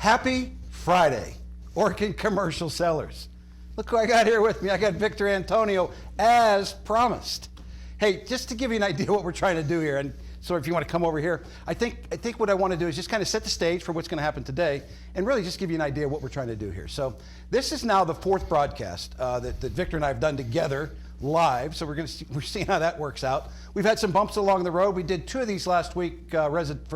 Happy Friday, Orkin Commercial Sellers. Look who I got here with me. I got Victor Antonio, as promised. Hey, just to give you an idea what we're trying to do here, and so if you want to come over here, I think what I want to do is just kind of set the stage for what's going to happen today, and really just give you an idea of what we're trying to do here. So this is now the fourth broadcast that Victor and I have done together live. So we're seeing how that works out. We've had some bumps along the road. We did 2 of these last week for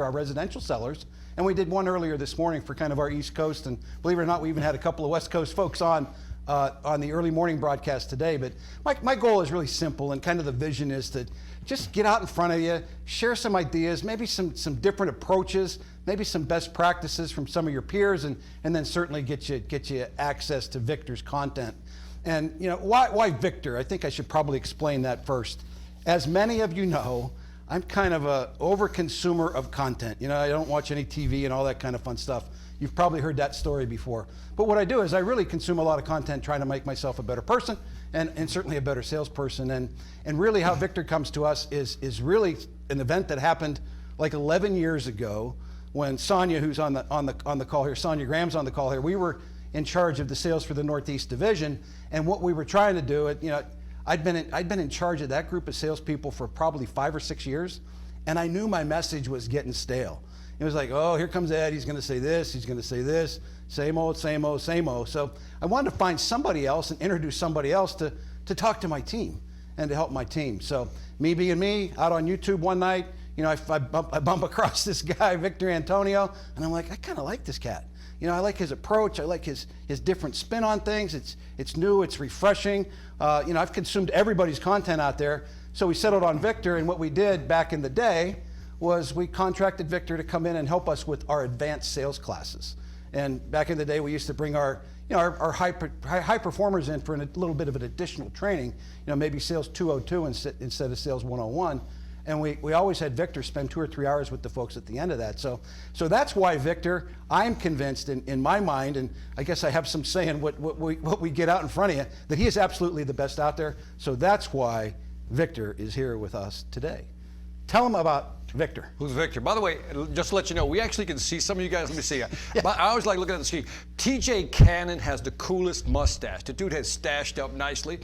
our residential sellers, and we did 1 earlier this morning for kind of our East Coast. And believe it or not, we even had a couple of West Coast folks on the early morning broadcast today. But my goal is really simple, and kind of the vision is to just get out in front of you, share some ideas, maybe some different approaches, maybe some best practices from some of your peers, and then certainly get you access to Victor's content. And you know, why Victor? I think I should probably explain that first. As many of you know, I'm kind of a over-consumer of content. You know, I don't watch any TV and all that kind of fun stuff. You've probably heard that story before. But what I do is I really consume a lot of content trying to make myself a better person and certainly a better salesperson. And really how Victor comes to us is really an event that happened like 11 years ago when Sonia, who's on the call here, Sonia Graham's on the call here, we were in charge of the sales for the Northeast Division. And what we were trying to do, you know, I'd been in charge of that group of salespeople for probably 5 or 6 years, and I knew my message was getting stale. It was like, oh, here comes Ed, he's gonna say this, he's gonna say this, same old, same old, same old. So I wanted to find somebody else and introduce somebody else to talk to my team and to help my team. So me being me, out on YouTube one night, you know, I bump across this guy, Victor Antonio, and I'm like, I kind of like this cat. You know, I like his approach. I like his different spin on things. It's new. It's refreshing. You know, I've consumed everybody's content out there. So we settled on Victor, and what we did back in the day was we contracted Victor to come in and help us with our advanced sales classes. And back in the day, we used to bring our high performers in for a little bit of an additional training. You know, maybe sales 202 instead of sales 101. And we always had Victor spend 2 or 3 hours with the folks at the end of that. So that's why Victor, I'm convinced in my mind, and I guess I have some say in what we get out in front of you, that he is absolutely the best out there. So that's why Victor is here with us today. Tell him about Victor. Who's Victor? By the way, just to let you know, we actually can see some of you guys. Let me see. Yeah. I always like looking at the screen. TJ Cannon has the coolest mustache. The dude has stashed up nicely.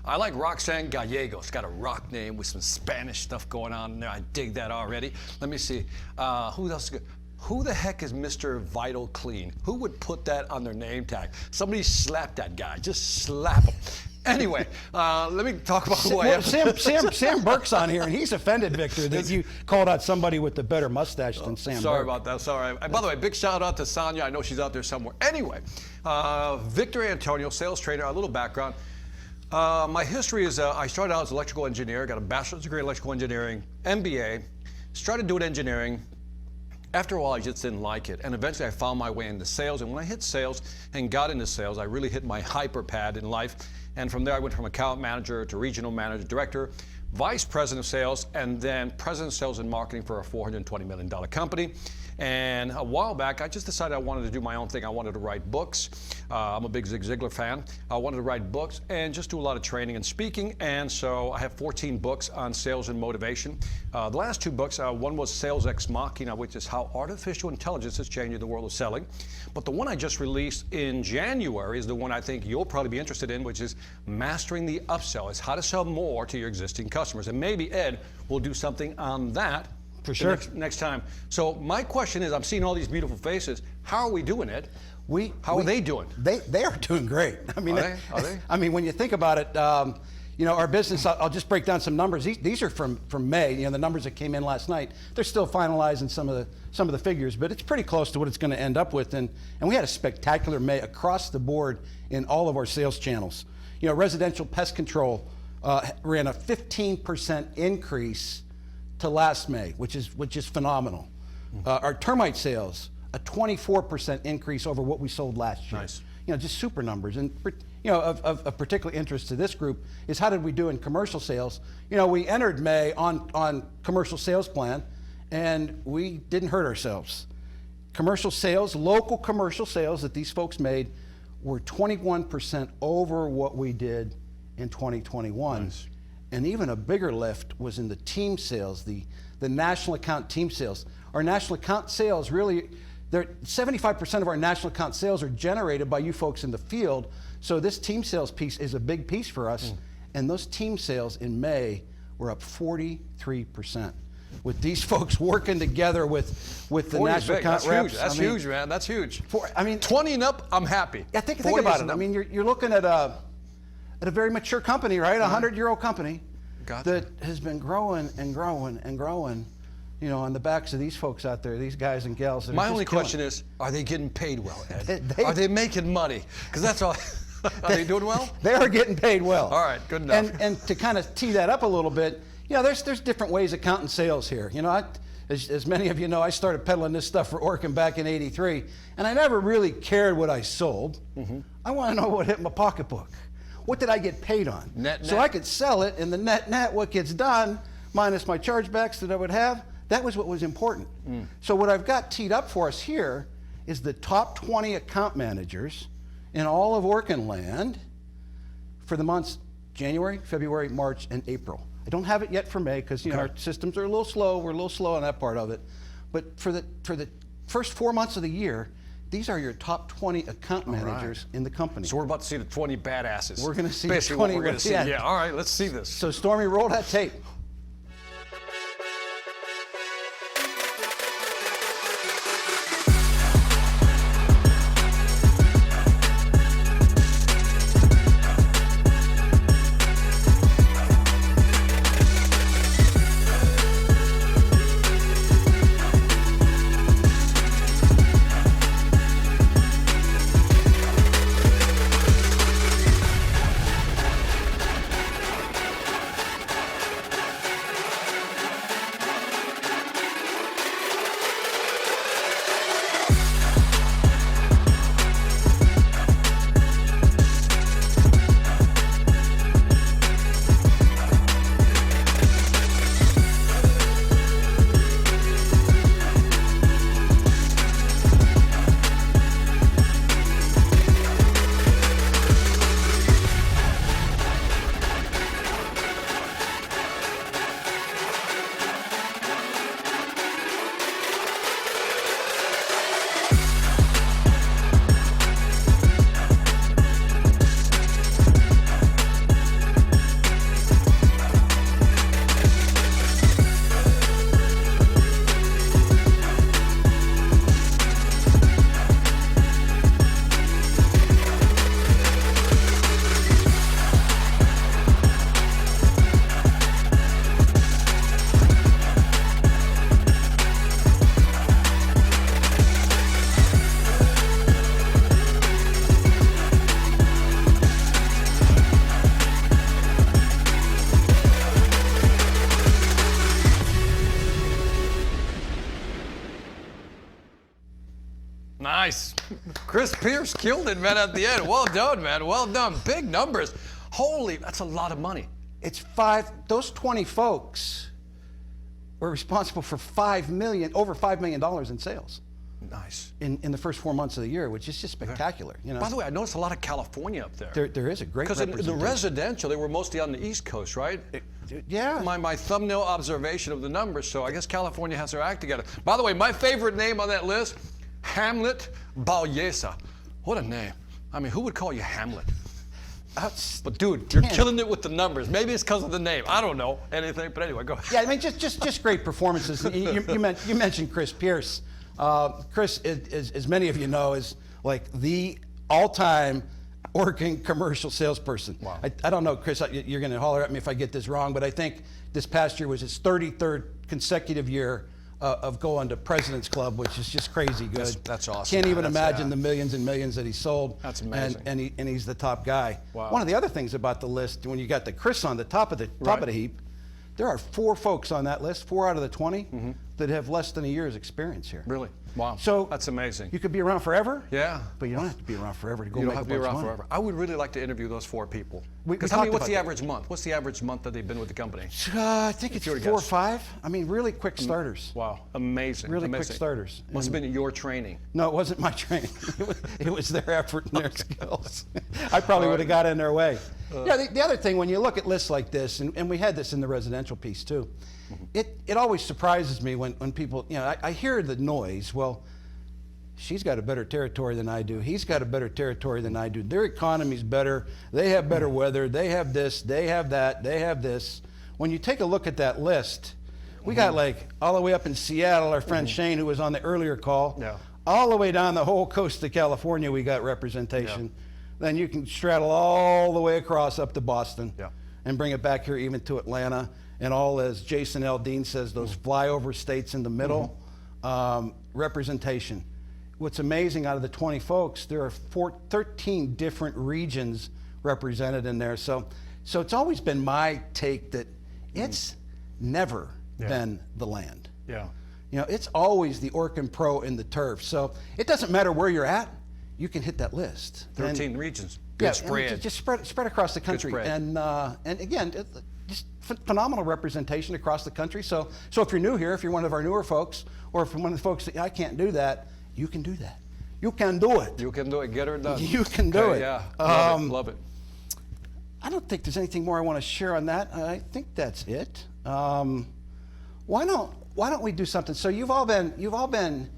I like Roxanne Gallegos. Got a rock name with some Spanish stuff going on in there. I dig that already. Let me see. Who else? Who the heck is Mr. Vital Clean? Who would put that on their name tag? Somebody slap that guy. Just slap him. Anyway, let me talk about who I am. Sam Burke's on here, and he's offended, Victor, that you called out somebody with a better mustache than Sam Sorry Burke. about that. Sorry. By the way, big shout out to Sonia. I know she's out there somewhere. Anyway, Victor Antonio, sales trainer. A little background. My history is I started out as an electrical engineer, got a bachelor's degree in electrical engineering, MBA, started doing engineering. After a while, I just didn't like it. And eventually I found my way into sales. And when I hit sales and got into sales, I really hit my hyper pad in life. And from there, I went from account manager to regional manager, director, vice president of sales, and then president of sales and marketing for a $420 million company. And a while back, I just decided I wanted to do my own thing. I wanted to write books. I'm a big Zig Ziglar fan. I wanted to write books and just do a lot of training and speaking. And so I have 14 books on sales and motivation. The last 2 books, one was Sales Ex Machina, which is how artificial intelligence is changing the world of selling. But the one I just released in January is the one I think you'll probably be interested in, which is Mastering the Upsell. It's how to sell more to your existing customers. And maybe Ed will do something on that. For sure. Next time. So my question is, I'm seeing all these beautiful faces. How are we doing, Ed? How are they doing? They are doing great. I mean, Are they? I mean, when you think about it, you know, our business. I'll just break down some numbers. These are from May. You know, the numbers that came in last night. They're still finalizing some of the figures, but it's pretty close to what it's going to end up with. And we had a spectacular May across the board in all of our sales channels. You know, residential pest control ran a 15% increase to last May, which is phenomenal. Our termite sales, a 24% increase over what we sold last year. Nice. You know, just super numbers. And you know, of particular interest to this group is how did we do in commercial sales? You know, we entered May on commercial sales plan, and we didn't hurt ourselves. Commercial sales, local commercial sales that these folks made were 21% over what we did in 2021. Nice. And even a bigger lift was in the team sales, the national account team sales. Our national account sales really 75% of our national account sales are generated by you folks in the field. So this team sales piece is a big piece for us. And those team sales in May were up 43%. With these folks working together with the national account reps. That's huge, man. That's huge. 20 and up, I'm happy. Yeah, think about it. I mean, you're looking at a very mature company, right? A 100-year-old company that has been growing and growing and growing, you know, on the backs of these folks out there, these guys and gals. My only question is, are they getting paid well, Ed? Are they making money? Because that's all. Are they doing well? They are getting paid well. All right, good enough. And to kind of tee that up a little bit, you know, there's different ways of counting sales here. You know, as many of you know, I started peddling this stuff for Orkin back in '83, and I never really cared what I sold. I want to know what hit my pocketbook. What did I get paid on? Net. So I could sell it, and the net, what gets done, minus my chargebacks that I would have, that was what was important. So what I've got teed up for us here is the top 20 account managers in all of Orkin land for the months January, February, March, and April. I don't have it yet for May because, you know, our systems are a little slow. We're a little slow on that part of it. But for the first 4 months of the year, these are your top 20 account managers in the company. So we're about to see the 20 badasses. We're going to see basically 20 what we're going to see. Yeah, all right, let's see this. So Stormy, roll that tape. Nice. Chris Pierce killed it, man, at the end. Well done, man. Well done. Big numbers. Holy, that's a lot of money. Those 20 folks were responsible for over $5 million in sales. Nice. In the first 4 months of the year, which is just spectacular. You know? By the way, I noticed a lot of California up there. There is a great representation. Because in the residential, they were mostly on the East Coast, right? Yeah. My thumbnail observation of the numbers, so I guess California has their act together. By the way, my favorite name on that list, Hamlet Bauyesa. What a name. I mean, who would call you Hamlet? But dude, you're killing it with the numbers. Maybe it's because of the name. I don't know anything, but anyway, go ahead. Yeah, I mean, just great performances. You mentioned Chris Pierce. Chris, as many of you know, is like the all-time Orkin commercial salesperson. Wow. I don't know, Chris, you're going to holler at me if I get this wrong, but I think this past year was his 33rd consecutive year of going to President's Club, which is just crazy good. That's awesome. Can't even imagine the millions and millions that he sold. That's amazing. And he's the top guy. Wow. One of the other things about the list, when you got the Chris on the top of the heap, there are 4 folks on that list, 4 out of the 20, that have less than a year's experience here. Really? Wow. So that's amazing. You could be around forever. Yeah. But you don't have to be around forever to go You make don't have to be around forever. I would really like to interview those 4 people. Because what's the average month? What's the average month that they've been with the company? I think it's 4 or 5. I mean, really quick starters. Wow, amazing. Really amazing. quick starters. Must have been your training. No, it wasn't my training. It was their effort and their skills. I probably would have got in their way. Yeah, the other thing, when you look at lists like this, and we had this in the residential piece too, it always surprises me when people, you know, I hear the noise. Well, she's got a better territory than I do. He's got a better territory than I do. Their economy's better. They have better weather. They have this. They have that. They have this. When you take a look at that list, we got like all the way up in Seattle, our friend Shane, who was on the earlier call, all the way down the whole coast of California, we got representation. Then you can straddle all the way across up to Boston and bring it back here even to Atlanta. And all, as Jason Aldean says, those flyover states in the middle, representation. What's amazing, out of the 20 folks, there are 13 different regions represented in there. So it's always been my take that it's never been the land. You know, it's always the Orkin Pro in the turf. So it doesn't matter where you're at, you can hit that list. 13 regions. Good spread. Just spread across the country. And again, just phenomenal representation across the country. So if you're new here, if you're one of our newer folks, or if you're one of the folks that I can't do that, you can do that. You can do it. You can do it. Get her done. You can do it. Yeah. Love it. I don't think there's anything more I want to share on that. I think that's it. Why don't we do something? So you've all been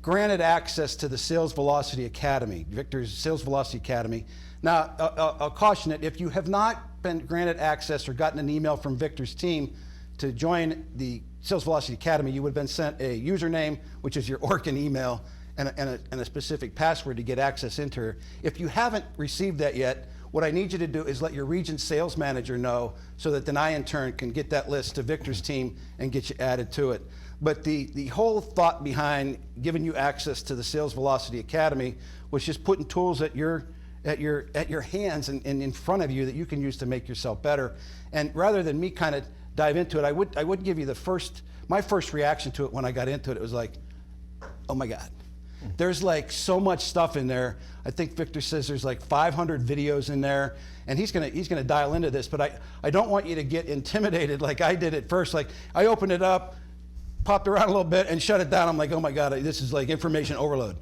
granted access to the Sales Velocity Academy, Victor's Sales Velocity Academy. Now, I'll caution it, if you have not been granted access or gotten an email from Victor's team to join the Sales Velocity Academy, you would have been sent a username, which is your Orkin email, and a specific password to get access into her. If you haven't received that yet, what I need you to do is let your region sales manager know, so that then I in turn can get that list to Victor's team and get you added to it. But the whole thought behind giving you access to the Sales Velocity Academy was just putting tools at your hands and in front of you that you can use to make yourself better. And rather than me kind of dive into it, I would give you my first reaction to it when I got into it. It was like, oh my God. There's like so much stuff in there. I think Victor says there's like 500 videos in there, and he's gonna dial into this, but I don't want you to get intimidated like I did at first. Like, I opened it up, popped around a little bit, and shut it down. I'm like, oh my God, this is like information overload.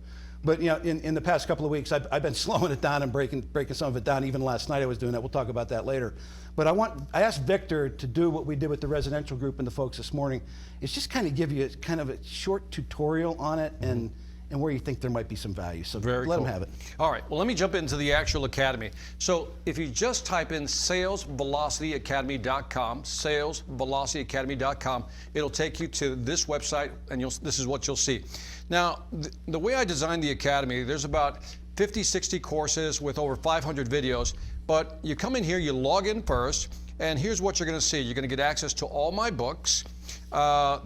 But you know, in the past couple of weeks, I've been slowing it down and breaking some of it down. Even last night I was doing that. We'll talk about that later. But I asked Victor to do what we did with the residential group and the folks this morning. It's just kind of give you kind of a short tutorial on it and where you think there might be some value. So let them have it. All right, well, let me jump into the actual academy. So if you just type in salesvelocityacademy.com, salesvelocityacademy.com, it'll take you to this website, and this is what you'll see. Now, the way I designed the academy, there's about 50, 60 courses with over 500 videos, but you come in here, you log in first, and here's what you're gonna see. You're gonna get access to all my books.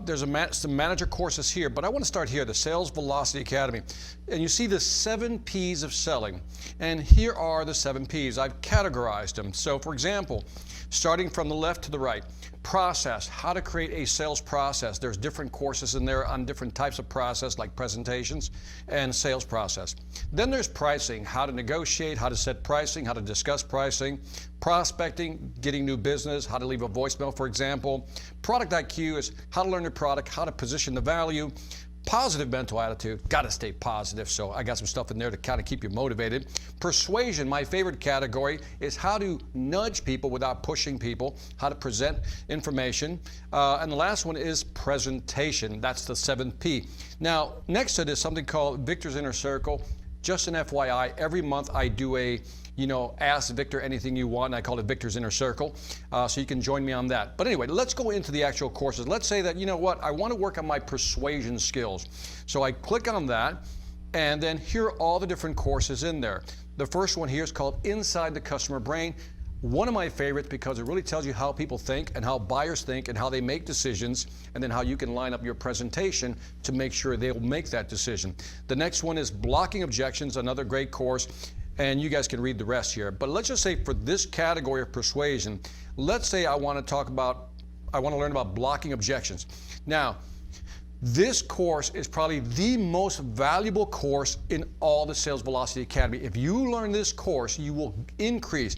There's some manager courses here, but I want to start here, the Sales Velocity Academy. And you see the 7 P's of selling. And here are the 7 P's. I've categorized them. So for example, starting from the left to the right, process, how to create a sales process. There's different courses in there on different types of process, like presentations and sales process. Then there's pricing, how to negotiate, how to set pricing, how to discuss pricing, prospecting, getting new business, how to leave a voicemail, for example. Product IQ is how to learn your product, how to position the value. Positive mental attitude, got to stay positive, so I got some stuff in there to kind of keep you motivated. Persuasion, my favorite category, is how to nudge people without pushing people, how to present information. And the last one is presentation. That's the 7th P. Now, next to it is something called Victor's Inner Circle. Just an FYI, every month I do a ask Victor anything you want, and I call it Victor's Inner Circle, so you can join me on that. But anyway, let's go into the actual courses. Let's say that, you know what, I want to work on my persuasion skills. So I click on that, and then here are all the different courses in there. The first one here is called Inside the Customer Brain. One of my favorites because it really tells you how people think and how buyers think and how they make decisions, and then how you can line up your presentation to make sure they'll make that decision. The next one is Blocking Objections, another great course. And you guys can read the rest here. But let's just say for this category of persuasion, let's say I want to learn about blocking objections. Now, this course is probably the most valuable course in all the Sales Velocity Academy. If you learn this course, you will increase,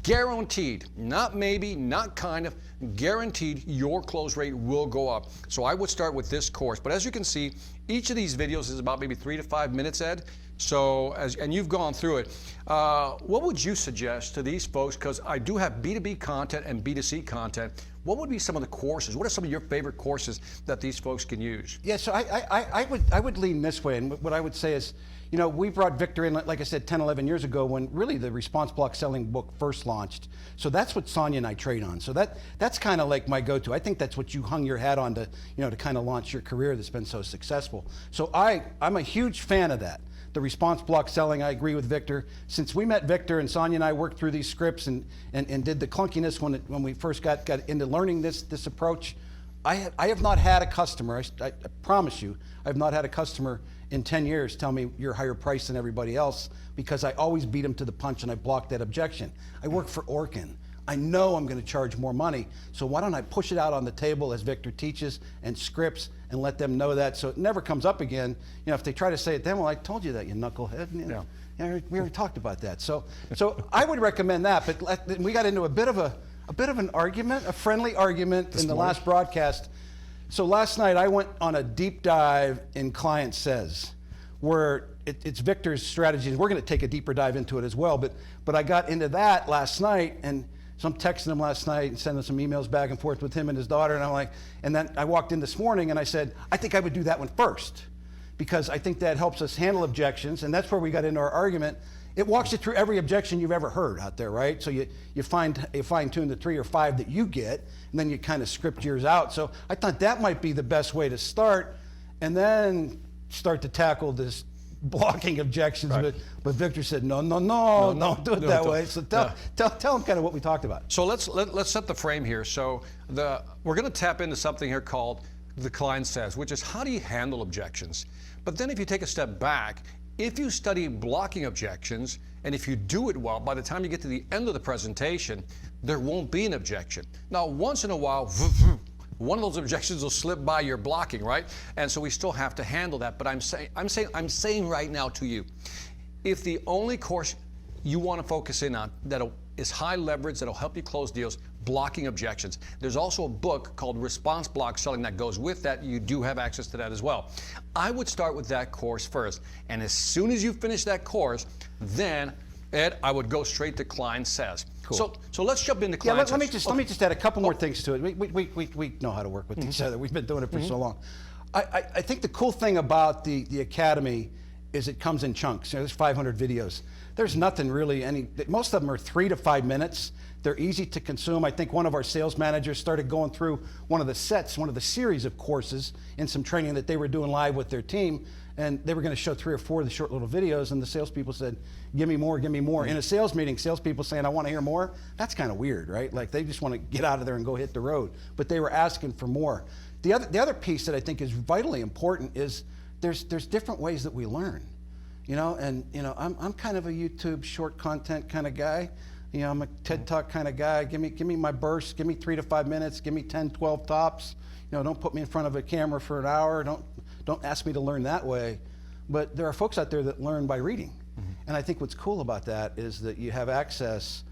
guaranteed, not maybe, not kind of, guaranteed your close rate will go up. So I would start with this course. But as you can see, each of these videos is about maybe 3 to 5 minutes, Ed. So, and you've gone through it. What would you suggest to these folks? Because I do have B2B content and B2C content. what would be some of the courses? What are some of your favorite courses that these folks can use? Yeah, so I would lean this way, and what I would say is, you know, we brought Victor in, like I said, 10, 11 years ago when really the response block selling book first launched. So that's what Sonia and I trade on. So that's kind of like my go-to. I think that's what you hung your hat on to, you know, to kind of launch your career that's been so successful. So I'm a huge fan of that. The response block selling, I agree with Victor. Since we met Victor and Sonia and I worked through these scripts and did the clunkiness when we first got into learning this approach, I have not had a customer, I promise you, I have not had a customer in 10 years tell me you're higher priced than everybody else, because I always beat them to the punch and I block that objection. I work for Orkin. I know I'm going to charge more money, so why don't I push it out on the table as Victor teaches and scripts and let them know that, so it never comes up again. You know, if they try to say it then, well, I told you that, you knucklehead. You know, yeah, we already talked about that. So I would recommend that, but we got into a bit of an argument, a friendly argument in the last broadcast. So last night I went on a deep dive in Client Says, where it's Victor's strategies. We're going to take a deeper dive into it as well, but I got into that last night, and so I'm texting him last night and sending some emails back and forth with him and his daughter, and I'm like, and then I walked in this morning and I said, I think I would do that one first, because I think that helps us handle objections, and that's where we got into our argument. It walks you through every objection you've ever heard out there, right? So you fine-tune the 3 or 5 that you get, and then you kind of script yours out. So I thought that might be the best way to start, and then start to tackle this blocking objections. Right. But Victor said, no, don't do it that way. So tell him kind of what we talked about. So let's set the frame here. So we're going to tap into something here called the Client Says, which is how do you handle objections? But then if you take a step back, if you study blocking objections, and if you do it well, by the time you get to the end of the presentation, there won't be an objection. Now, once in a while, one of those objections will slip by your blocking, right? And so we still have to handle that. But I'm saying right now to you, if the only course you want to focus in on that is high leverage, that'll help you close deals, blocking objections. There's also a book called Response Block Selling that goes with that. You do have access to that as well. I would start with that course first. And as soon as you finish that course, then, Ed, I would go straight to Client Says. Cool. So let's jump into Client Says. Let me just add a couple more things to it. We know how to work with each other. We've been doing it for so long. I think the cool thing about the Academy is it comes in chunks. You know, there's 500 videos. There's nothing really, most of them are 3 to 5 minutes. They're easy to consume. I think one of our sales managers started going through one of the series of courses in some training that they were doing live with their team, and they were going to show 3 or 4 of the short little videos, and the salespeople said, give me more, give me more. In a sales meeting, salespeople saying, I want to hear more, that's kind of weird, right? Like they just want to get out of there and go hit the road, but they were asking for more. The other piece that I think is vitally important is there's different ways that we learn. You know, and you know, I'm kind of a YouTube short content kind of guy. You know, I'm a TED Talk kind of guy. Give me my bursts. Give me 3 to 5 minutes. Give me 10, 12 tops. You know, don't put me in front of a camera for an hour. Don't ask me to learn that way. But there are folks out there that learn by reading. And I think what's cool about that is that you have access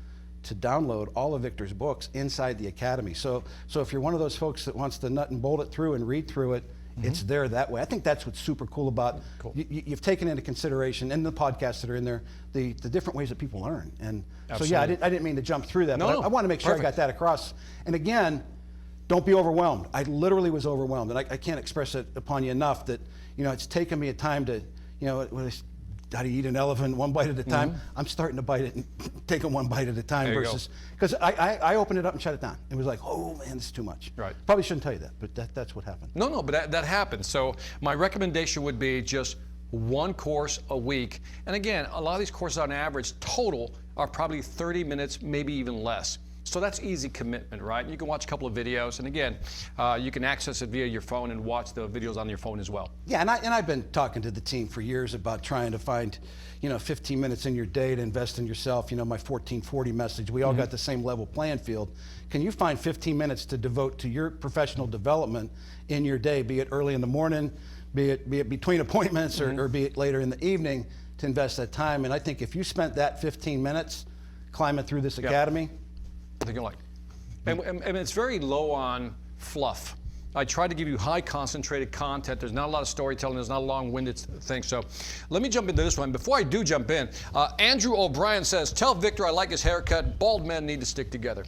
to download all of Victor's books inside the Academy. So if you're one of those folks that wants to nut and bolt it through and read through it, it's there that way. I think that's what's super cool about you've taken into consideration in the podcasts that are in there the different ways that people learn. And Absolutely. So yeah, I didn't mean to jump through that, but I want to make sure I got that across. And again, don't be overwhelmed. I literally was overwhelmed, and I can't express it upon you enough that it's taken me a time to how do you eat an elephant 1 bite at a time? I'm starting to bite it and take it 1 bite at a time versus, because I opened it up and shut it down. It was like, oh man, this is too much. Right. Probably shouldn't tell you that, but that's what happened. No, but that happened. So my recommendation would be just 1 course a week. And again, a lot of these courses on average total are probably 30 minutes, maybe even less. So that's easy commitment, right? You can watch a couple of videos, and again, you can access it via your phone and watch the videos on your phone as well. Yeah, and I've been talking to the team for years about trying to find, 15 minutes in your day to invest in yourself. My 1440 message. We all got the same level playing field. Can you find 15 minutes to devote to your professional development in your day, be it early in the morning, be it between appointments, or be it later in the evening, to invest that time? And I think if you spent that 15 minutes climbing through this academy, I think you'll like. And it's very low on fluff. I try to give you high concentrated content. There's not a lot of storytelling. There's not a long-winded thing. So let me jump into this one. Before I do jump in, Andrew O'Brien says, tell Victor I like his haircut. Bald men need to stick together.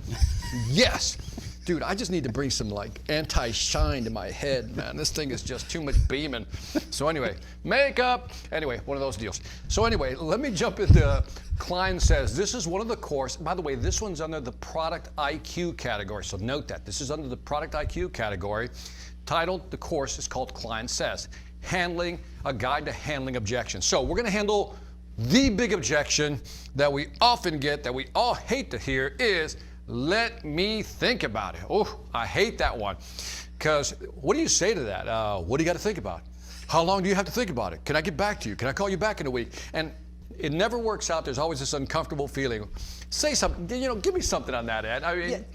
Yes. Dude, I just need to bring some like anti-shine to my head, man. This thing is just too much beaming. So anyway, makeup. Anyway, one of those deals. So anyway, let me jump into Klein Says. This is one of the course. By the way, this one's under the Product IQ category. So note that. This is under the Product IQ category. Titled, the course is called Klein Says. A Guide to Handling Objections. So we're going to handle the big objection that we often get, that we all hate to hear is, let me think about it. Oh, I hate that one. Because what do you say to that? What do you got to think about? How long do you have to think about it? Can I get back to you? Can I call you back in a week? And it never works out. There's always this uncomfortable feeling. Say something, give me something on that, Ed.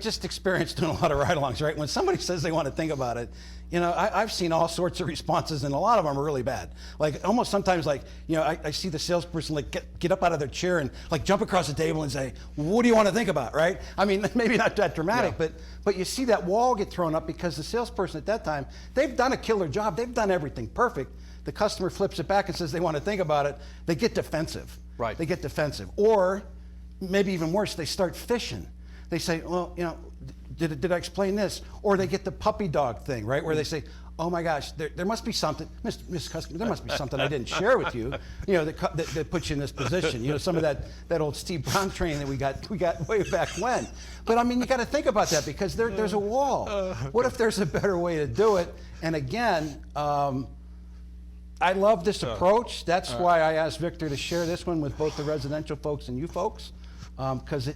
Just experience doing a lot of ride-alongs, right? When somebody says they want to think about it, I've seen all sorts of responses, and a lot of them are really bad. Like almost sometimes, I see the salesperson get up out of their chair and jump across the table and say, "What do you want to think about?" Right? I mean, maybe not that dramatic, but you see that wall get thrown up because the salesperson at that time, they've done a killer job. They've done everything perfect. The customer flips it back and says they want to think about it. They get defensive. Right. They get defensive, or maybe even worse, they start fishing. They say, well, did I explain this? Or they get the puppy dog thing, right? Where they say, oh my gosh, there must be something, Miss Customer, there must be something I didn't share with you, that puts you in this position. Some of that old Steve Brown training that we got way back when. But I mean, you got to think about that because there's a wall. What if there's a better way to do it? And again, I love this approach. That's why I asked Victor to share this one with both the residential folks and you folks, because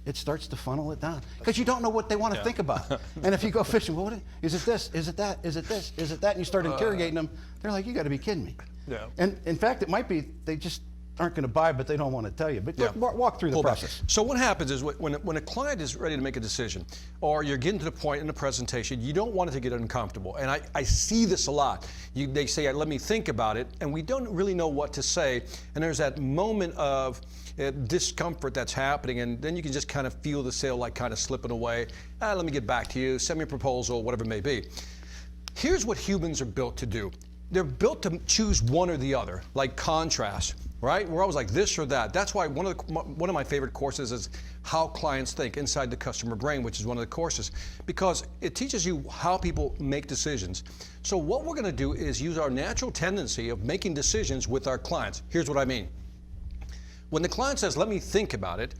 it starts to funnel it down. Because you don't know what they want to think about. And if you go fishing, well, is it this? Is it that? Is it this? Is it that? And you start interrogating them, they're like, you got to be kidding me. Yeah. And in fact, it might be they just aren't going to buy, but they don't want to tell you. But walk through the process. So what happens is when a client is ready to make a decision, or you're getting to the point in the presentation, you don't want it to get uncomfortable. And I see this a lot. They say, let me think about it, and we don't really know what to say. And there's that moment of discomfort that's happening, and then you can just kind of feel the sale kind of slipping away. Let me get back to you, send me a proposal, whatever it may be. Here's what humans are built to do. They're built to choose one or the other, like contrast, right? We're always like this or that. That's why one of my favorite courses is How Clients Think, Inside the Customer Brain, which is one of the courses, because it teaches you how people make decisions. So what we're going to do is use our natural tendency of making decisions with our clients. Here's what I mean. When the client says, let me think about it,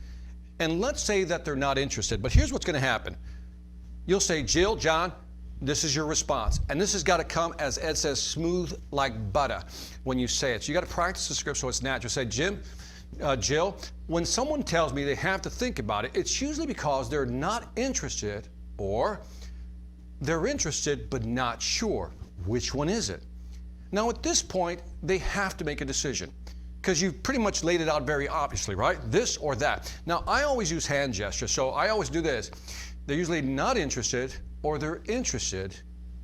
and let's say that they're not interested, but here's what's going to happen. You'll say, Jill, John, this is your response. And this has got to come, as Ed says, smooth like butter when you say it. So you got to practice the script so it's natural. Say, Jill, when someone tells me they have to think about it, it's usually because they're not interested, or they're interested but not sure. Which one is it? Now at this point, they have to make a decision, because you've pretty much laid it out very obviously, right? This or that. Now, I always use hand gestures, so I always do this. They're usually not interested, or they're interested,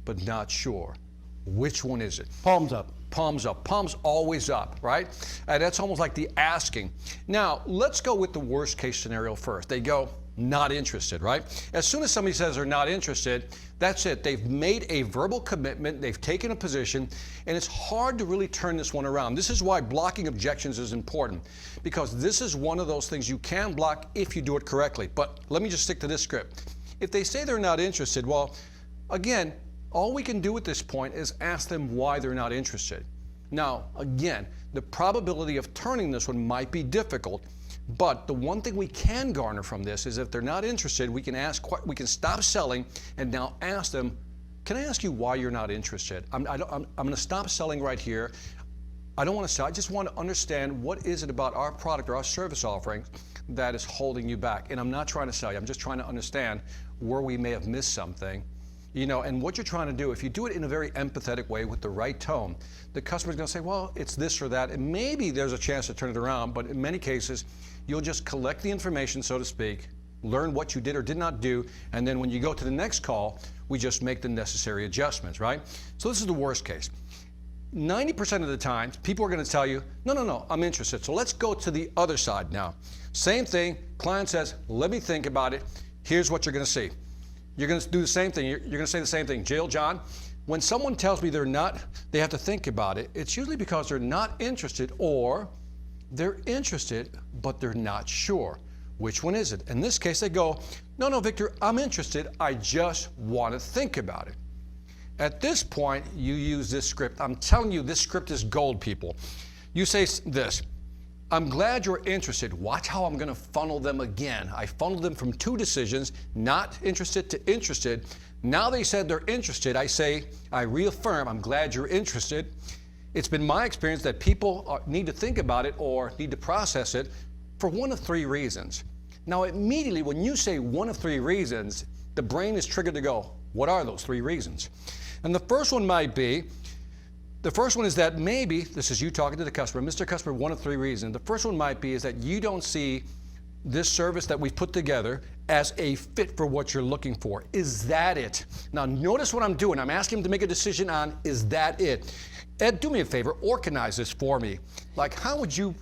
but not sure. Which one is it? Palms up. Palms up. Palms always up, right? And that's almost like the asking. Now, let's go with the worst case scenario first. They go, not interested, right? As soon as somebody says they're not interested, that's it. They've made a verbal commitment, they've taken a position, and it's hard to really turn this one around. This is why blocking objections is important, because this is one of those things you can block if you do it correctly. But let me just stick to this script. If they say they're not interested, well, again, all we can do at this point is ask them why they're not interested. Now, again, the probability of turning this one might be difficult, but the one thing we can garner from this is if they're not interested, we can stop selling and now ask them, can I ask you why you're not interested? I'm going to stop selling right here. I don't want to sell. I just want to understand what is it about our product or our service offerings that is holding you back. And I'm not trying to sell you. I'm just trying to understand where we may have missed something. And what you're trying to do, if you do it in a very empathetic way with the right tone, the customer's going to say, well, it's this or that, and maybe there's a chance to turn it around, but in many cases, you'll just collect the information, so to speak, learn what you did or did not do, and then when you go to the next call, we just make the necessary adjustments, right? So this is the worst case. 90% of the time, people are going to tell you, no, I'm interested. So let's go to the other side now. Same thing, client says, let me think about it. Here's what you're going to see. You're going to do the same thing. You're going to say the same thing. Jill, John, when someone tells me they have to think about it, it's usually because they're not interested, or they're interested, but they're not sure. Which one is it? In this case, they go, no, Victor, I'm interested. I just want to think about it. At this point, you use this script. I'm telling you, this script is gold, people. You say this, I'm glad you're interested. Watch how I'm going to funnel them again. I funneled them from 2 decisions, not interested to interested. Now they said they're interested. I reaffirm, I'm glad you're interested. It's been my experience that people need to think about it or need to process it for one of 3 reasons. Now, immediately when you say one of 3 reasons, the brain is triggered to go, what are those 3 reasons? And the first one is that maybe, this is you talking to the customer, Mr. Customer, one of 3 reasons. The first one might be is that you don't see this service that we've put together as a fit for what you're looking for. Is that it? Now notice what I'm doing. I'm asking him to make a decision on, is that it? Ed, do me a favor, organize this for me. Like, how would you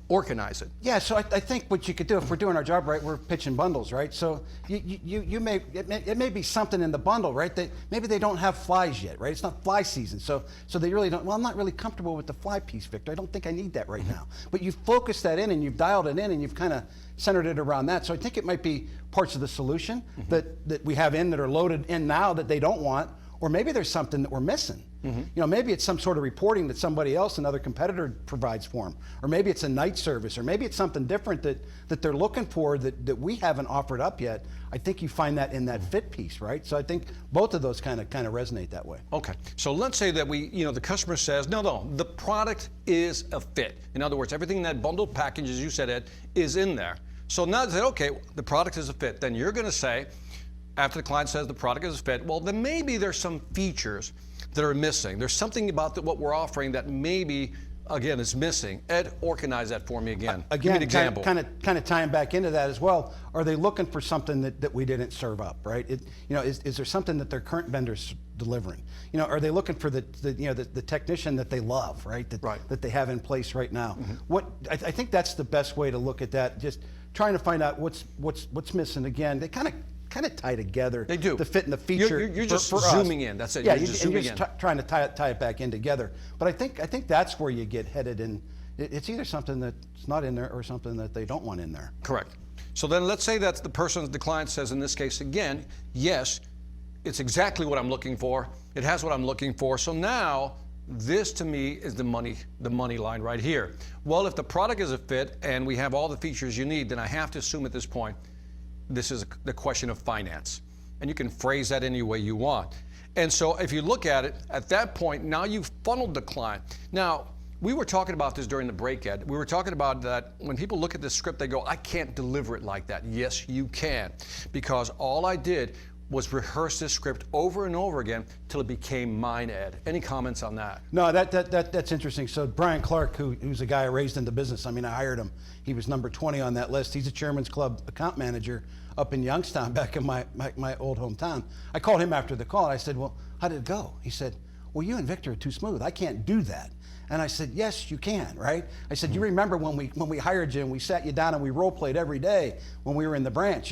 organize it? Yeah, so I think what you could do, if we're doing our job right, we're pitching bundles, right? So it may be something in the bundle, right? That maybe they don't have flies yet, right? It's not fly season, so they really don't. Well, I'm not really comfortable with the fly piece, Victor. I don't think I need that right now. But you've focused that in and you've dialed it in and you've kind of centered it around that. So I think it might be parts of the solution that we have in that are loaded in now that they don't want, or maybe there's something that we're missing. You know, maybe it's some sort of reporting that somebody else, another competitor, provides for them, or maybe it's a night service, or maybe it's something different that they're looking for that we haven't offered up yet. I think you find that in that fit piece, right? So I think both of those kind of resonate that way. Okay, so let's say that the customer says, no, the product is a fit. In other words, everything in that bundled package, as you said, Ed, is in there. So now they say, okay, the product is a fit. Then you're going to say, after the client says the product is a fit, well, then maybe there's some features that are missing. There's something about what we're offering that maybe, again, is missing. Ed, organize that for me again. Give me an example. Kind of tying back into that as well. Are they looking for something that we didn't serve up, right? Is there something that their current vendor's delivering? Are they looking for the technician that they love, right? That they have in place right now. I think that's the best way to look at that. Just trying to find out what's missing. Again, they kind of tie together. They do. The fit and the feature. You're just for zooming us. in. That's it. Yeah, you're just zooming in. Trying to tie it back in together. But I think that's where you get headed, and it's either something that's not in there or something that they don't want in there. Correct. So then let's say that the client says in this case again, yes, it's exactly what I'm looking for. It has what I'm looking for. So now this to me is the money line right here. Well, if the product is a fit and we have all the features you need, then I have to assume at this point this is the question of finance. And you can phrase that any way you want. And so if you look at it, at that point, now you've funneled the client. Now, we were talking about this during the break, Ed. We were talking about that when people look at this script, they go, I can't deliver it like that. Yes, you can. Because all I did was rehearse this script over and over again till it became mine, Ed. Any comments on that? No, that's interesting. So Brian Clark, who's a guy I raised in the business, I hired him. He was number 20 on that list. He's a Chairman's Club account manager up in Youngstown, back in my old hometown. I called him after the call and I said, well, how did it go? He said, well, you and Victor are too smooth. I can't do that. And I said, yes, you can, right? I said, you remember when we hired you and we sat you down and we role played every day when we were in the branch.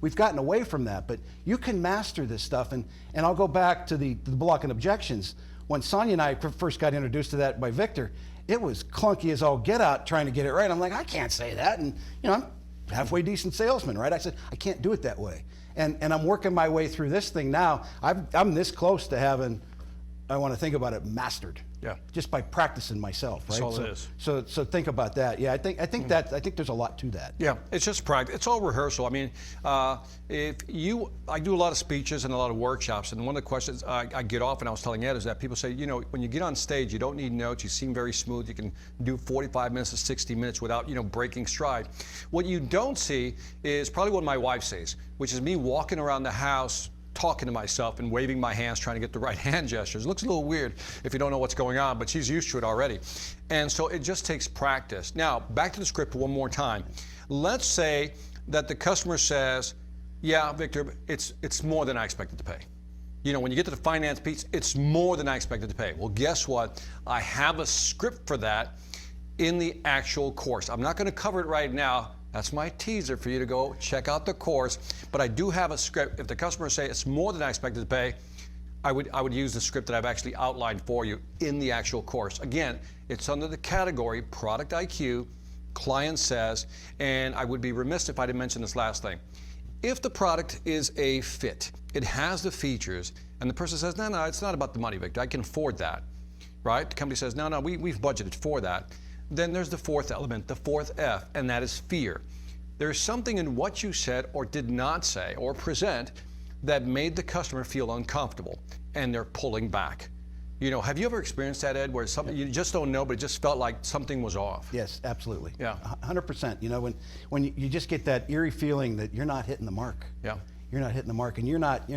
We've gotten away from that, but you can master this stuff. And I'll go back to the block and objections. When Sonia and I first got introduced to that by Victor, it was clunky as all get out trying to get it right. I'm like, I can't say that. And I'm a halfway decent salesman, right? I said, I can't do it that way. And I'm working my way through this thing now. I'm this close to having, I want to think about it, mastered. Yeah. Just by practicing myself, right? That's all it is. So think about that. Yeah, I think there's a lot to that. Yeah, it's just practice. It's all rehearsal. I do a lot of speeches and a lot of workshops, and one of the questions I get often, I was telling Ed, is that people say, when you get on stage, you don't need notes. You seem very smooth. You can do 45 minutes to 60 minutes without, breaking stride. What you don't see is probably what my wife says, which is me walking around the house talking to myself and waving my hands, trying to get the right hand gestures. It looks a little weird if you don't know what's going on, but she's used to it already. And so it just takes practice. Now, back to the script one more time. Let's say that the customer says, yeah, Victor, it's more than I expected to pay. When you get to the finance piece, it's more than I expected to pay. Well, guess what? I have a script for that in the actual course. I'm not going to cover it right now. That's my teaser for you to go check out the course. But I do have a script. If the customer say it's more than I expected to pay, I would use the script that I've actually outlined for you in the actual course. Again, it's under the category Product IQ, client says, and I would be remiss if I didn't mention this last thing. If the product is a fit, it has the features, and the person says, no, it's not about the money, Victor, I can afford that, right? The company says, no, we've budgeted for that. Then there's the fourth element, the fourth F, and that is fear. There's something in what you said or did not say or present that made the customer feel uncomfortable, and they're pulling back. Have you ever experienced that, Ed, where something you just don't know, but it just felt like something was off? Yes, absolutely. Yeah. 100%. When you just get that eerie feeling that you're not hitting the mark. Yeah. You're not hitting the mark, and you're not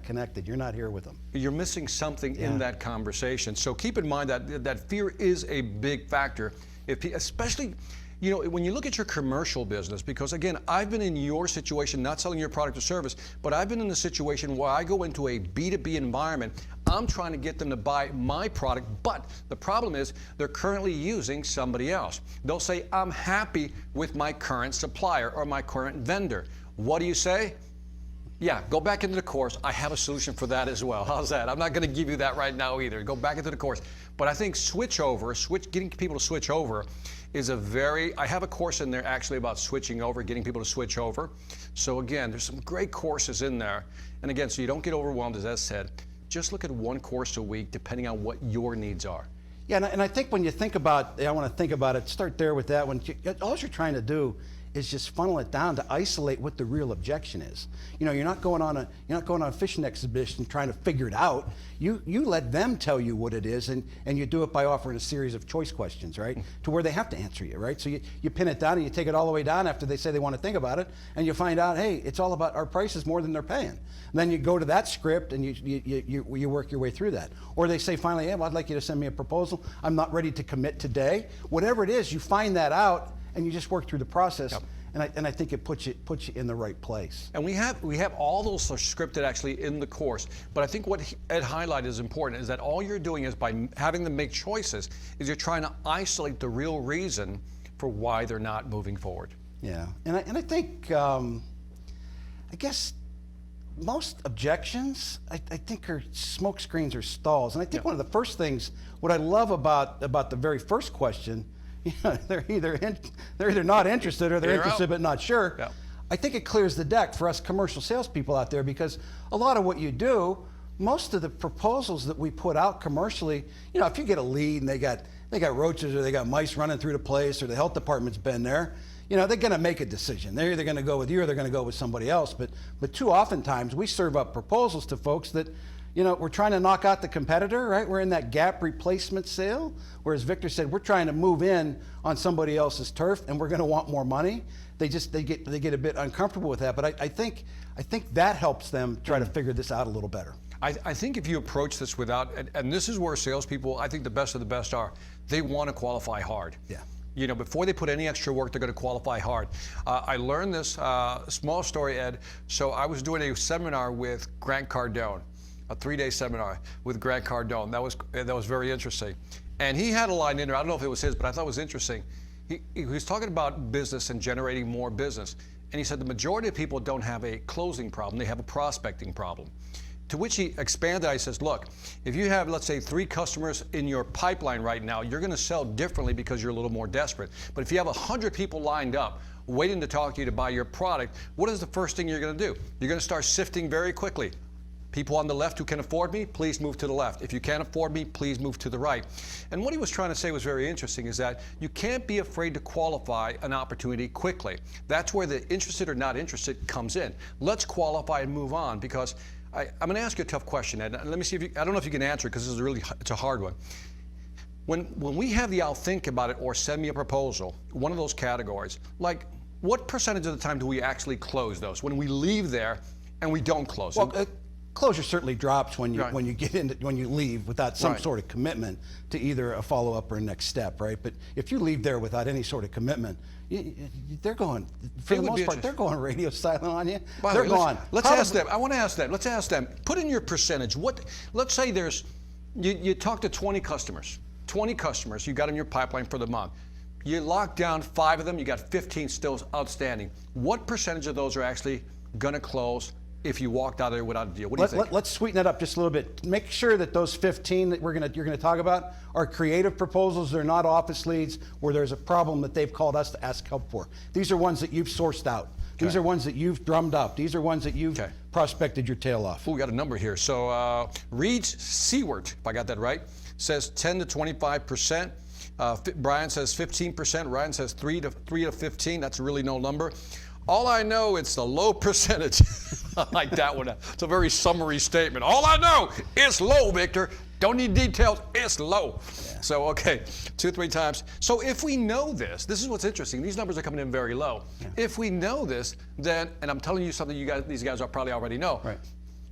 connected. You're not here with them. You're missing something in that conversation. So keep in mind that fear is a big factor, especially. When you look at your commercial business, because again, I've been in your situation, not selling your product or service, but I've been in the situation where I go into a B2B environment. I'm trying to get them to buy my product, but the problem is they're currently using somebody else. They'll say, I'm happy with my current supplier or my current vendor. What do you say? Yeah, go back into the course. I have a solution for that as well. How's that? I'm not going to give you that right now either. Go back into the course. But I think getting people to switch over is I have a course in there actually about switching over, getting people to switch over. So again, there's some great courses in there. And again, so you don't get overwhelmed, as Ed said, just look at one course a week depending on what your needs are. Yeah, and I think when you think about, I want to think about it, start there with that. All you're trying to do is just funnel it down to isolate what the real objection is. You're not going on a fishing expedition trying to figure it out. You let them tell you what it is, and you do it by offering a series of choice questions, right? To where they have to answer you, right? So you pin it down and you take it all the way down after they say they want to think about it, and you find out, hey, it's all about our price is more than they're paying. And then you go to that script and you work your way through that. Or they say finally, hey, well, I'd like you to send me a proposal. I'm not ready to commit today. Whatever it is, you find that out and you just work through the process. Yep. And I think it puts you in the right place. And we have all those are scripted actually in the course. But I think what Ed highlighted is important is that all you're doing is by having them make choices is you're trying to isolate the real reason for why they're not moving forward. Yeah, and I think I guess most objections I think are smoke screens or stalls. And I think one of the first things what I love about the very first question. They're either not interested or they're interested but not sure. Yeah. I think it clears the deck for us commercial salespeople out there, because a lot of what you do, most of the proposals that we put out commercially, if you get a lead and they got roaches or they got mice running through the place or the health department's been there, they're going to make a decision. They're either going to go with you or they're going to go with somebody else. But too often times we serve up proposals to folks that we're trying to knock out the competitor, right? We're in that gap replacement sale, whereas Victor said we're trying to move in on somebody else's turf and we're going to want more money. They get a bit uncomfortable with that, but I think that helps them try to figure this out a little better. I think if you approach this without, and this is where salespeople, I think the best of the best are, they want to qualify hard. Yeah. Before they put any extra work, they're going to qualify hard. I learned this small story, Ed. So I was doing a seminar with Grant Cardone. A 3-day seminar with Grant Cardone. That was very interesting. And he had a line in there, I don't know if it was his, but I thought it was interesting. He was talking about business and generating more business. And he said the majority of people don't have a closing problem, they have a prospecting problem. To which he expanded, I says, look, if you have, let's say, 3 customers in your pipeline right now, you're gonna sell differently because you're a little more desperate. But if you have 100 people lined up, waiting to talk to you to buy your product, what is the first thing you're gonna do? You're gonna start sifting very quickly. People on the left who can afford me, please move to the left. If you can't afford me, please move to the right. And what he was trying to say was very interesting, is that you can't be afraid to qualify an opportunity quickly. That's where the interested or not interested comes in. Let's qualify and move on, because I'm going to ask you a tough question, Ed. Let me see if I don't know if you can answer it, because it's a hard one. When we have the I'll think about it or send me a proposal, one of those categories, like what percentage of the time do we actually close those? When we leave there and we don't close it? Closure certainly drops when you get into when you leave without some sort of commitment to either a follow-up or a next step, right? But if you leave there without any sort of commitment, they're going, for the most part, they're going radio silent on you. They're gone. Let's ask them. I want to ask them. Let's ask them. Put in your percentage. Let's say you talk to 20 customers. 20 customers you got in your pipeline for the month. You lock down 5 of them. You got 15 still outstanding. What percentage of those are actually going to close if you walked out of there without a deal? What do you think? Let's sweeten it up just a little bit. Make sure that those 15 that you're gonna talk about are creative proposals. They're not office leads where there's a problem that they've called us to ask help for. These are ones that you've sourced out. These are ones that you've drummed up. These are ones that you've prospected your tail off. Oh, we got a number here. So Reed Seward, if I got that right, says 10 to 25%. Brian says 15%. Ryan says 3 to 15. That's really no number. All I know, it's the low percentage. I like that one. It's a very summary statement. All I know, it's low, Victor. Don't need details. It's low. Yeah. So, okay, 2-3 times. So if we know this is what's interesting. These numbers are coming in very low. Yeah. If we know this, then, and I'm telling you something these guys probably already know. Right.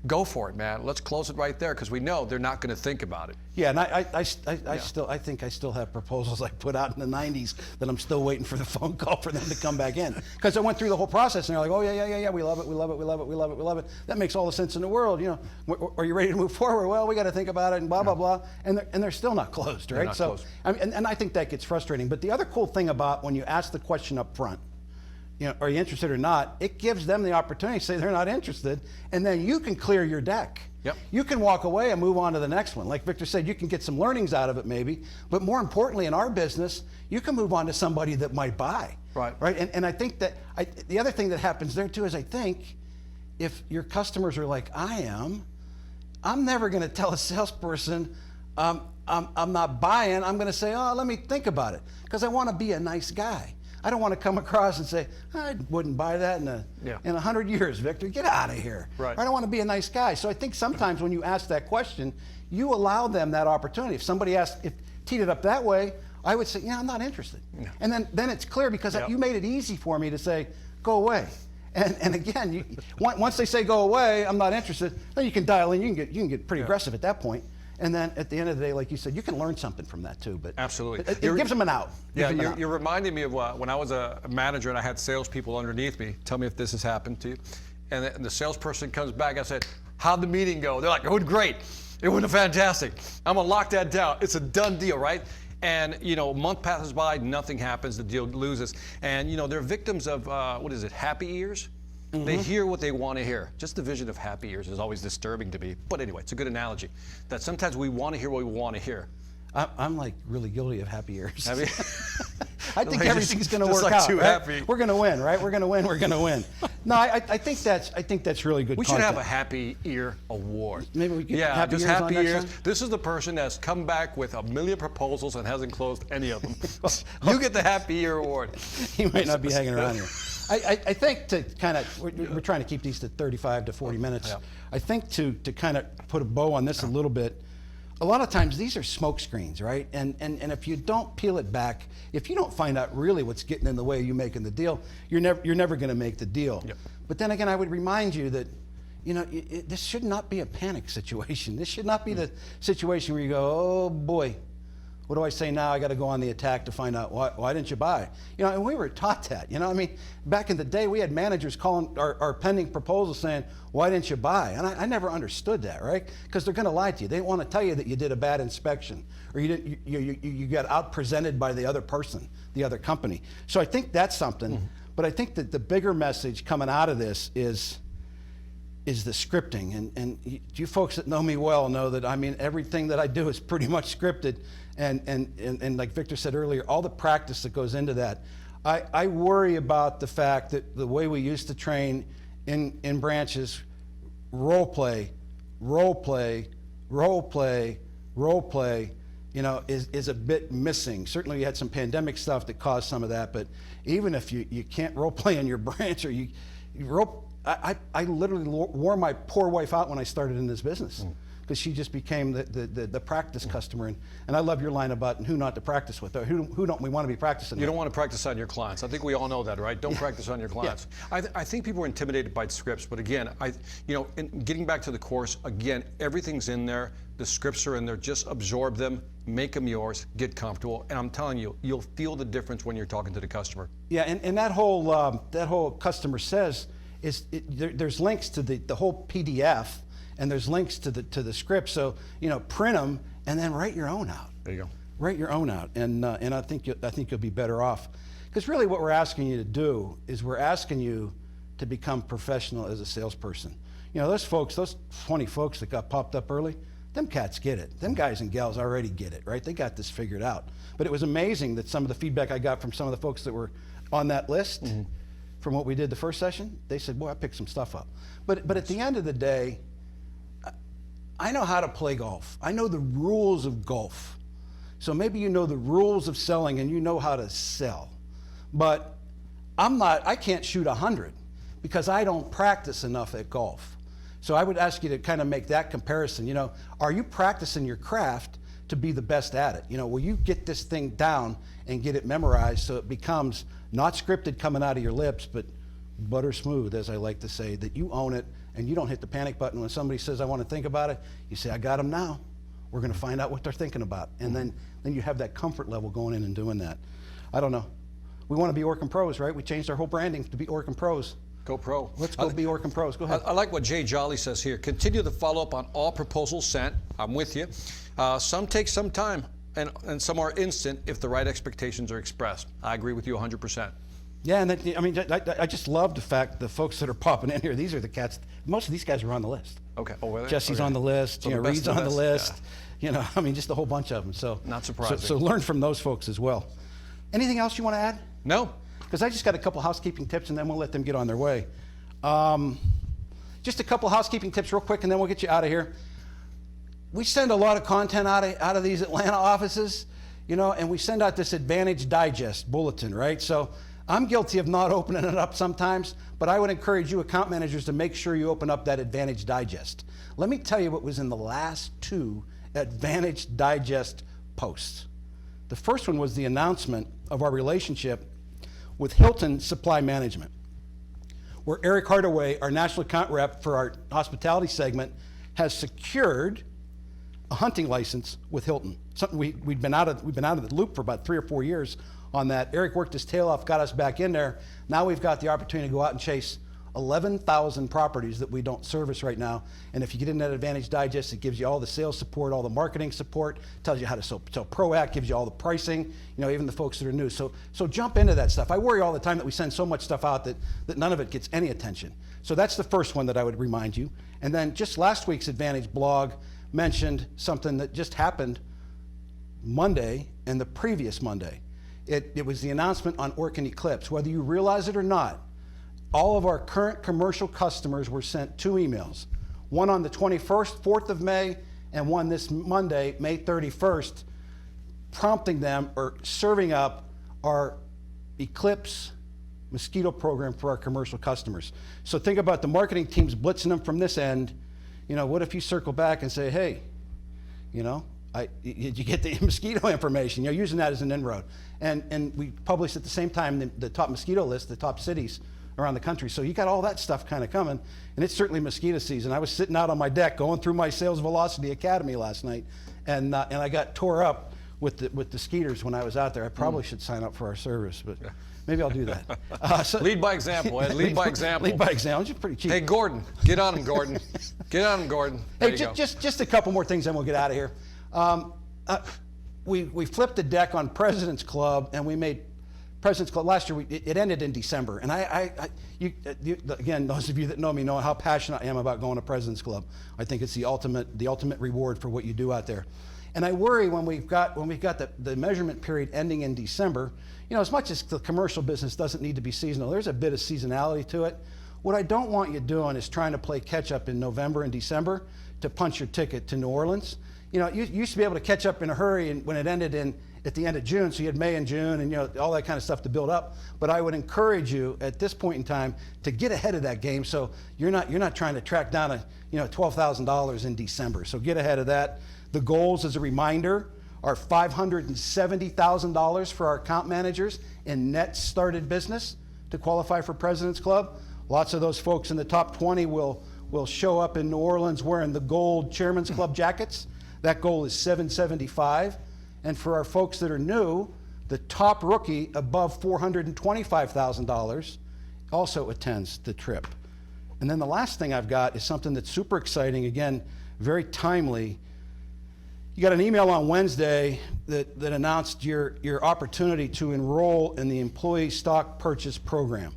Go for it, man. Let's close it right there because we know they're not going to think about it. Yeah, and I think I still have proposals I put out in the 90s that I'm still waiting for the phone call for them to come back in. Because I went through the whole process and they're like, oh yeah, we love it. That makes all the sense in the world. You know, are you ready to move forward? Well, we got to think about it and blah, blah, blah. And they're still not closed, right? Not closed. I mean, and I think that gets frustrating. But the other cool thing about when you ask the question up front, you know, are you interested or not? It gives them the opportunity to say they're not interested, and then you can clear your deck. Yep. You can walk away and move on to the next one. Like Victor said, you can get some learnings out of it maybe, but more importantly in our business, you can move on to somebody that might buy. Right. Right. And I think that the other thing that happens there too is I think if your customers are like I am, I'm never going to tell a salesperson I'm not buying. I'm going to say, oh, let me think about it, because I want to be a nice guy. I don't want to come across and say, I wouldn't buy that in 100 years, Victor. Get out of here. Right. I don't want to be a nice guy. So I think sometimes when you ask that question, you allow them that opportunity. If somebody teed it up that way, I would say, yeah, I'm not interested. Yeah. And then it's clear because you made it easy for me to say, go away. And again, once they say go away, I'm not interested, then you can dial in. You can get pretty aggressive at that point. And then at the end of the day, like you said, you can learn something from that too. But absolutely, it gives them an out. Yeah, you're reminding me of when I was a manager and I had salespeople underneath me. Tell me if this has happened to you. And the salesperson comes back. I said, "How'd the meeting go?" They're like, "It went great. It went fantastic. I'm gonna lock that down. It's a done deal, right?" And you know, a month passes by, nothing happens. The deal loses. And you know, they're victims of happy ears. Mm-hmm. They hear what they want to hear. Just the vision of happy ears is always disturbing to me. But anyway, it's a good analogy. That sometimes we want to hear what we want to hear. I'm like really guilty of happy ears. Have you? I think like everything's going to work like out. Too right? happy. We're going to win, right? We're going to win. We're going to win. No, I think that's really good. We should have a happy ear award. Maybe we could. Happy ears. This is the person that's come back with 1 million proposals and hasn't closed any of them. You get the happy ear award. He might not be hanging around here. I think to kind of, we're trying to keep these to 35 to 40 minutes. Yeah. I think to kind of put a bow on this a little bit, a lot of times these are smoke screens, right? And if you don't peel it back, if you don't find out really what's getting in the way of you making the deal, you're never going to make the deal. Yep. But then again, I would remind you that, you know, this should not be a panic situation. This should not be the situation where you go, oh boy, what do I say now? I got to go on the attack to find out why didn't you buy? You know, and we were taught that. You know, I mean, back in the day, we had managers calling our pending proposals saying, "Why didn't you buy?" And I never understood that, right? Because they're going to lie to you. They want to tell you that you did a bad inspection or you got out presented by the other person, the other company. So I think that's something. Mm-hmm. But I think that the bigger message coming out of this is the scripting. And you folks that know me well know that, I mean, everything that I do is pretty much scripted. And like Victor said earlier, all the practice that goes into that. I worry about the fact that the way we used to train in branches, role play, you know, is a bit missing. Certainly we had some pandemic stuff that caused some of that, but even if you can't role play in your branch or you I literally wore my poor wife out when I started in this business because she just became the practice customer. And I love your line about who not to practice with, or who don't we want to be practicing with. You don't want to practice on your clients. I think we all know that, right? Don't practice on your clients. Yeah. I think people are intimidated by scripts, but again, getting back to the course, again, everything's in there. The scripts are in there. Just absorb them, make them yours, get comfortable, and I'm telling you, you'll feel the difference when you're talking to the customer. Yeah, and that whole customer says, there's links to the whole PDF, and there's links to the script. So print them and then write your own out. There you go. Write your own out, and I think you'll be better off. Because really, what we're asking you to do is we're asking you to become professional as a salesperson. You know, those folks, those 20 folks that got popped up early, them cats get it. Them guys and gals already get it, right? They got this figured out. But it was amazing that some of the feedback I got from some of the folks that were on that list from what we did the first session, they said, boy, I picked some stuff up. But at the end of the day, I know how to play golf. I know the rules of golf. So maybe you know the rules of selling and you know how to sell. But I can't shoot 100 because I don't practice enough at golf. So I would ask you to kind of make that comparison. You know, are you practicing your craft to be the best at it? You know, will you get this thing down and get it memorized so it becomes not scripted coming out of your lips, but butter smooth, as I like to say, that you own it and you don't hit the panic button when somebody says, I want to think about it. You say, I got them now. We're going to find out what they're thinking about. And then you have that comfort level going in and doing that. I don't know. We want to be Orkin Pros, right? We changed our whole branding to be Orkin Pros. Go pro. Let's go be Orkin Pros. Go ahead. I like what Jay Jolly says here. Continue to follow up on all proposals sent. I'm with you. Some take some time, and some are instant if the right expectations are expressed. I agree with you 100%. Yeah, and I mean, I just love the fact the folks that are popping in here, these are the cats, most of these guys are on the list. Okay. Oh, were they? Jesse's Okay. on the list, So you know, the best Reed's of the on the best, list. You know, I mean, just a whole bunch of them. So Not surprising. So learn from those folks as well. Anything else you want to add? No. Because I just got a couple housekeeping tips, and then we'll let them get on their way. Just a couple housekeeping tips real quick, and then we'll get you out of here. We send a lot of content out of these Atlanta offices, you know, and we send out this Advantage Digest bulletin, right? So I'm guilty of not opening it up sometimes, but I would encourage you account managers to make sure you open up that Advantage Digest. Let me tell you what was in the last 2 Advantage Digest posts. The first one was the announcement of our relationship with Hilton Supply Management, where Eric Hardaway, our national account rep for our hospitality segment, has secured a hunting license with Hilton. Something we've been out of the loop for about 3 or 4 years on that. Eric worked his tail off, got us back in there. Now we've got the opportunity to go out and chase 11,000 properties that we don't service right now. And if you get in that Advantage Digest, it gives you all the sales support, all the marketing support, tells you how to sell ProAct, gives you all the pricing, you know, even the folks that are new. So jump into that stuff. I worry all the time that we send so much stuff out that none of it gets any attention. So that's the first one that I would remind you. And then just last week's Advantage blog mentioned something that just happened Monday and the previous Monday. It was the announcement on Orkin Eclipse. Whether you realize it or not, all of our current commercial customers were sent 2 emails. One on the 21st, 4th of May, and one this Monday, May 31st, prompting them or serving up our Eclipse mosquito program for our commercial customers. So think about the marketing teams blitzing them from this end. You know, what if you circle back and say, hey, you know, did you get the mosquito information? You know, using that as an inroad. And we published at the same time the top mosquito list, the top cities around the country. So you got all that stuff kind of coming, and it's certainly mosquito season. I was sitting out on my deck going through my Sales Velocity Academy last night, and I got tore up with the skeeters when I was out there. I probably should sign up for our service, but maybe I'll do that. Lead by example, Ed. Lead by example. Lead by example. It's pretty cheap. Hey, Gordon, get on him, Gordon. Get on him, Gordon. There Hey, you go. just a couple more things, then we'll get out of here. We flipped the deck on President's Club, and we made President's Club last year. It ended in December, and again, those of you that know me know how passionate I am about going to President's Club. I think it's the ultimate reward for what you do out there. And I worry when we've got the measurement period ending in December. You know, as much as the commercial business doesn't need to be seasonal, there's a bit of seasonality to it. What I don't want you doing is trying to play catch up in November and December to punch your ticket to New Orleans. You know, you used to be able to catch up in a hurry, and when it ended at the end of June, so you had May and June and, you know, all that kind of stuff to build up. But I would encourage you at this point in time to get ahead of that game, so you're not trying to track down $12,000 in December. So get ahead of that. The goals, as a reminder, are $570,000 for our account managers in net started business to qualify for President's Club. Lots of those folks in the top 20 will show up in New Orleans wearing the gold Chairman's Club jackets. That goal is $775,000. And for our folks that are new, the top rookie above $425,000 also attends the trip. And then the last thing I've got is something that's super exciting, again, very timely. You got an email on Wednesday that announced your opportunity to enroll in the Employee Stock Purchase Program.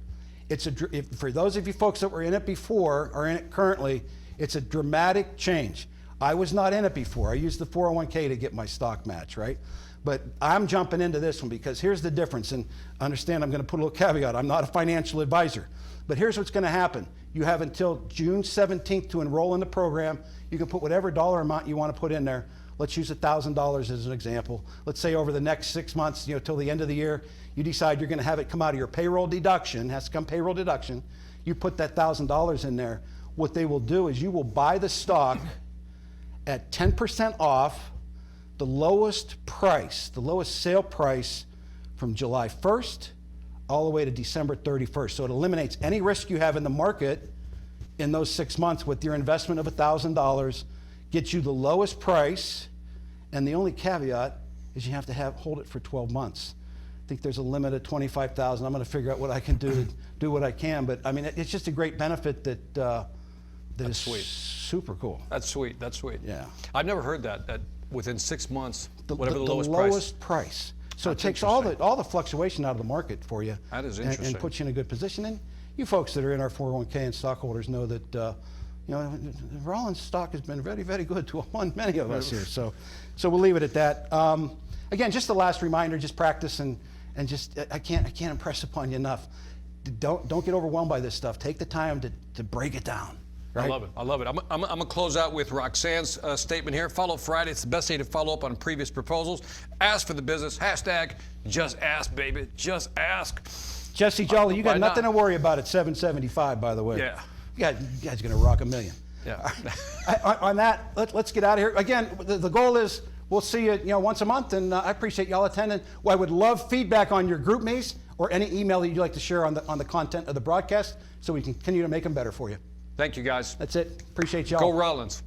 For those of you folks that were in it before or in it currently, it's a dramatic change. I was not in it before. I used the 401k to get my stock match, right? But I'm jumping into this one because here's the difference. And understand, I'm going to put a little caveat. I'm not a financial advisor. But here's what's going to happen. You have until June 17th to enroll in the program. You can put whatever dollar amount you want to put in there. Let's use $1,000 as an example. Let's say over the next 6 months, till the end of the year, you decide you're going to have it come out of your payroll deduction. It has to come payroll deduction. You put that $1,000 in there. What they will do is you will buy the stock at 10% off the lowest price, the lowest sale price from July 1st all the way to December 31st. So it eliminates any risk you have in the market in those 6 months with your investment of $1,000, gets you the lowest price, and the only caveat is you have to hold it for 12 months. I think there's a limit of 25,000. I'm going to figure out what I can do to do what I can, but I mean, it's just a great benefit that is sweet. Super cool. That's sweet. That's sweet. Yeah. I've never heard that within 6 months, whatever the the lowest lowest price. So That's it takes all the fluctuation out of the market for you. That is and interesting. puts you in a good position. And you folks that are in our 401k and stockholders know that Rollins stock has been very, very good to many of us here. So we'll leave it at that. Again, just the last reminder: just practice and just I can't impress upon you enough. Don't get overwhelmed by this stuff. Take the time to break it down. Right? I love it. I love it. I'm going to close out with Roxanne's statement here. Follow Friday. It's the best day to follow up on previous proposals. Ask for the business. Hashtag just ask, baby. Just ask. Jesse Jolly, you got Why nothing not? to worry about at 775, by the way. Yeah. You guys are going to rock $1 million. Yeah. On that, let's get out of here. Again, the goal is we'll see you once a month, and I appreciate y'all attending. Well, I would love feedback on your group meets or any email that you'd like to share on the content of the broadcast so we can continue to make them better for you. Thank you, guys. That's it. Appreciate y'all. Go Rollins.